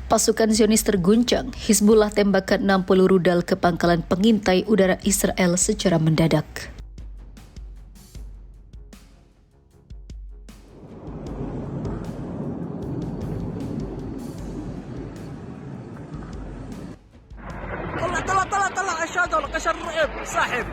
Pasukan Zionis terguncang, Hizbullah tembakan 60 rudal ke pangkalan pengintai udara Israel secara mendadak. طلع اشهد قشر الرعب صاحب.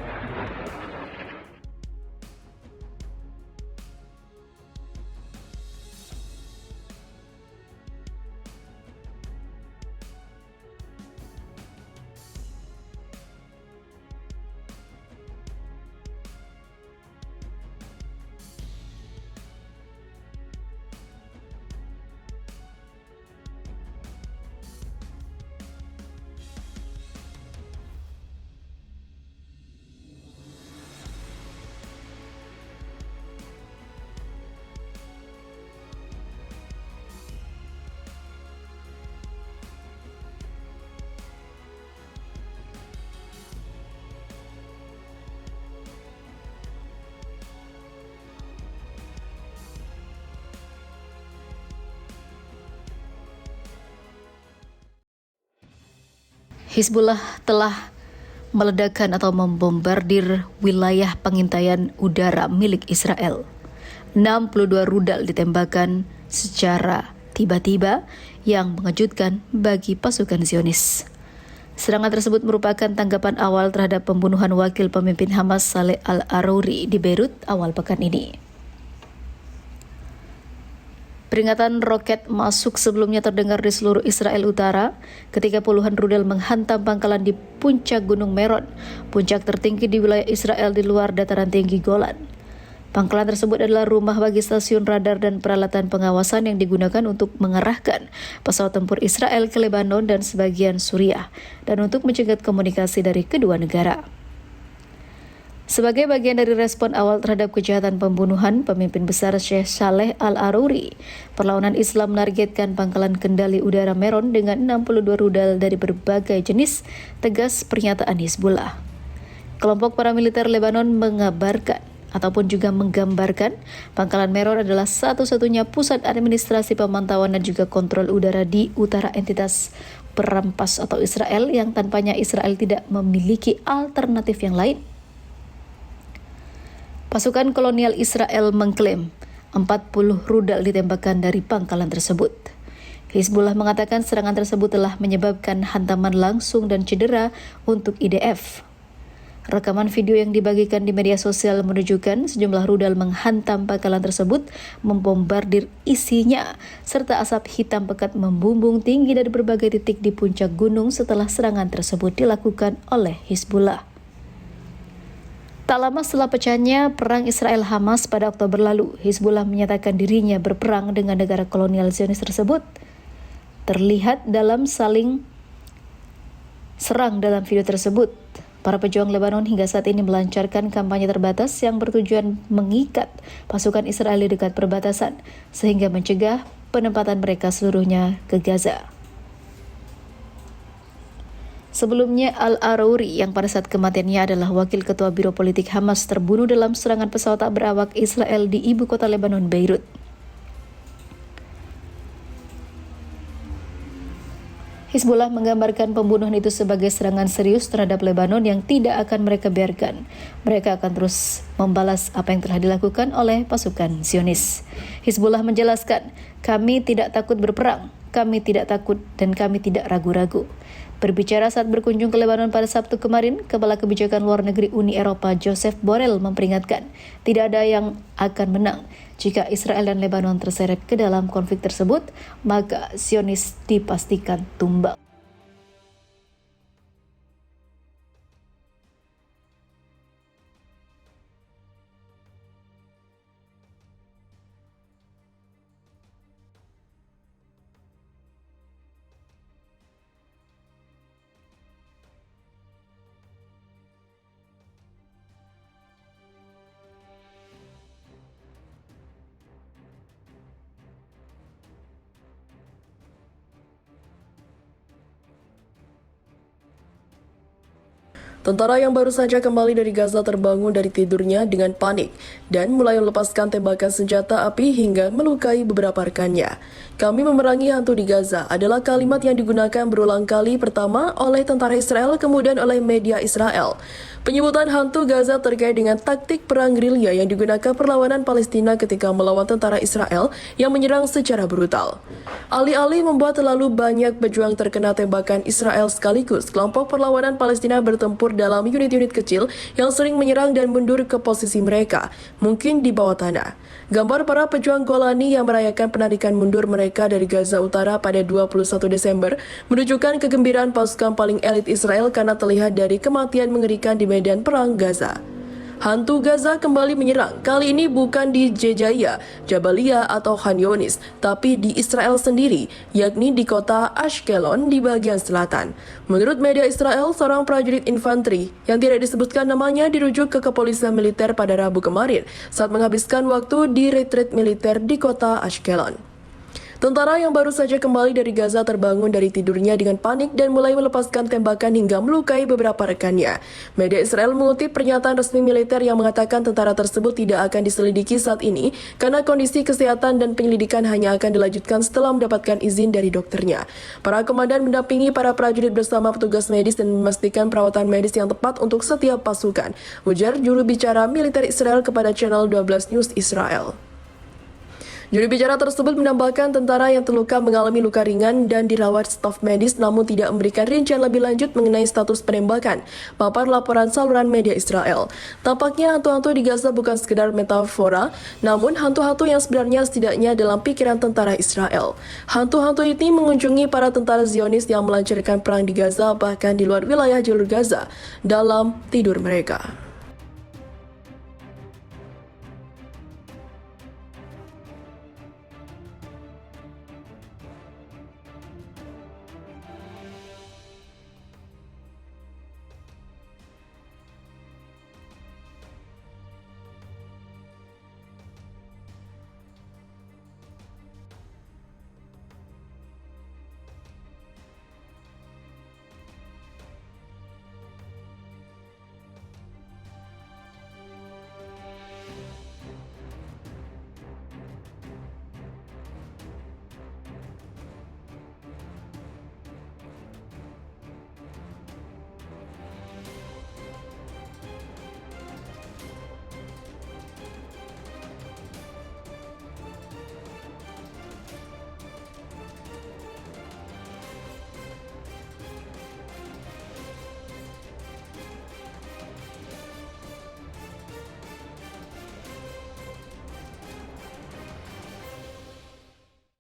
Hizbullah telah meledakkan atau membombardir wilayah pengintaian udara milik Israel. 62 rudal ditembakkan secara tiba-tiba yang mengejutkan bagi pasukan Zionis. Serangan tersebut merupakan tanggapan awal terhadap pembunuhan wakil pemimpin Hamas Saleh Al-Arouri di Beirut awal pekan ini. Peringatan roket masuk sebelumnya terdengar di seluruh Israel Utara ketika puluhan rudal menghantam pangkalan di puncak Gunung Meron, puncak tertinggi di wilayah Israel di luar dataran tinggi Golan. Pangkalan tersebut adalah rumah bagi stasiun radar dan peralatan pengawasan yang digunakan untuk mengarahkan pesawat tempur Israel ke Lebanon dan sebagian Suriah, dan untuk mencegat komunikasi dari kedua negara. Sebagai bagian dari respon awal terhadap kejahatan pembunuhan pemimpin besar Syekh Saleh Al-Arouri, perlawanan Islam menargetkan pangkalan kendali udara Meron dengan 62 rudal dari berbagai jenis, tegas pernyataan Hizbullah. Kelompok paramiliter Lebanon mengabarkan ataupun juga menggambarkan pangkalan Meron adalah satu-satunya pusat administrasi pemantauan dan juga kontrol udara di utara entitas perampas atau Israel yang tanpanya Israel tidak memiliki alternatif yang lain. Pasukan kolonial Israel mengklaim 40 rudal ditembakkan dari pangkalan tersebut. Hizbullah mengatakan serangan tersebut telah menyebabkan hantaman langsung dan cedera untuk IDF. Rekaman video yang dibagikan di media sosial menunjukkan sejumlah rudal menghantam pangkalan tersebut, membombardir isinya, serta asap hitam pekat membumbung tinggi dari berbagai titik di puncak gunung setelah serangan tersebut dilakukan oleh Hizbullah. Tak lama setelah pecahnya perang Israel-Hamas pada Oktober lalu, Hizbullah menyatakan dirinya berperang dengan negara kolonial Zionis tersebut. Terlihat dalam saling serang dalam video tersebut. Para pejuang Lebanon hingga saat ini melancarkan kampanye terbatas yang bertujuan mengikat pasukan Israel di dekat perbatasan, sehingga mencegah penempatan mereka seluruhnya ke Gaza. Sebelumnya, Al-Arouri yang pada saat kematiannya adalah wakil ketua biro politik Hamas terbunuh dalam serangan pesawat tak berawak Israel di ibu kota Lebanon, Beirut. Hizbullah menggambarkan pembunuhan itu sebagai serangan serius terhadap Lebanon yang tidak akan mereka biarkan. Mereka akan terus membalas apa yang telah dilakukan oleh pasukan Zionis. Hizbullah menjelaskan, kami tidak takut berperang, kami tidak takut dan kami tidak ragu-ragu. Berbicara saat berkunjung ke Lebanon pada Sabtu kemarin, Kepala Kebijakan Luar Negeri Uni Eropa Joseph Borrell memperingatkan, tidak ada yang akan menang. Jika Israel dan Lebanon terseret ke dalam konflik tersebut, maka Zionis dipastikan tumbang. Tentara yang baru saja kembali dari Gaza terbangun dari tidurnya dengan panik dan mulai melepaskan tembakan senjata api hingga melukai beberapa rekannya. Kami memerangi hantu di Gaza adalah kalimat yang digunakan berulang kali, pertama oleh tentara Israel, kemudian oleh media Israel. Penyebutan hantu Gaza terkait dengan taktik perang gerilya yang digunakan perlawanan Palestina ketika melawan tentara Israel yang menyerang secara brutal. Alih-alih membuat terlalu banyak pejuang terkena tembakan Israel sekaligus, kelompok perlawanan Palestina bertempur dalam unit-unit kecil yang sering menyerang dan mundur ke posisi mereka, mungkin di bawah tanah. Gambar para pejuang Golani yang merayakan penarikan mundur mereka dari Gaza Utara pada 21 Desember menunjukkan kegembiraan pasukan paling elit Israel karena terlihat dari kematian mengerikan di medan perang Gaza. Hantu Gaza kembali menyerang, kali ini bukan di Jejaya, Jabalia atau Khan Yunis, tapi di Israel sendiri, yakni di kota Ashkelon di bagian selatan. Menurut media Israel, seorang prajurit infanteri yang tidak disebutkan namanya dirujuk ke kepolisian militer pada Rabu kemarin saat menghabiskan waktu di retreat militer di kota Ashkelon. Tentara yang baru saja kembali dari Gaza terbangun dari tidurnya dengan panik dan mulai melepaskan tembakan hingga melukai beberapa rekannya. Media Israel mengutip pernyataan resmi militer yang mengatakan tentara tersebut tidak akan diselidiki saat ini karena kondisi kesehatan dan penyelidikan hanya akan dilanjutkan setelah mendapatkan izin dari dokternya. Para komandan mendampingi para prajurit bersama petugas medis dan memastikan perawatan medis yang tepat untuk setiap pasukan, ujar juru bicara militer Israel kepada Channel 12 News Israel. Juru bicara tersebut menambahkan tentara yang terluka mengalami luka ringan dan dirawat staf medis namun tidak memberikan rincian lebih lanjut mengenai status penembakan, papar laporan saluran media Israel. Tampaknya hantu-hantu di Gaza bukan sekedar metafora, namun hantu-hantu yang sebenarnya setidaknya dalam pikiran tentara Israel. Hantu-hantu ini mengunjungi para tentara Zionis yang melancarkan perang di Gaza bahkan di luar wilayah jalur Gaza dalam tidur mereka.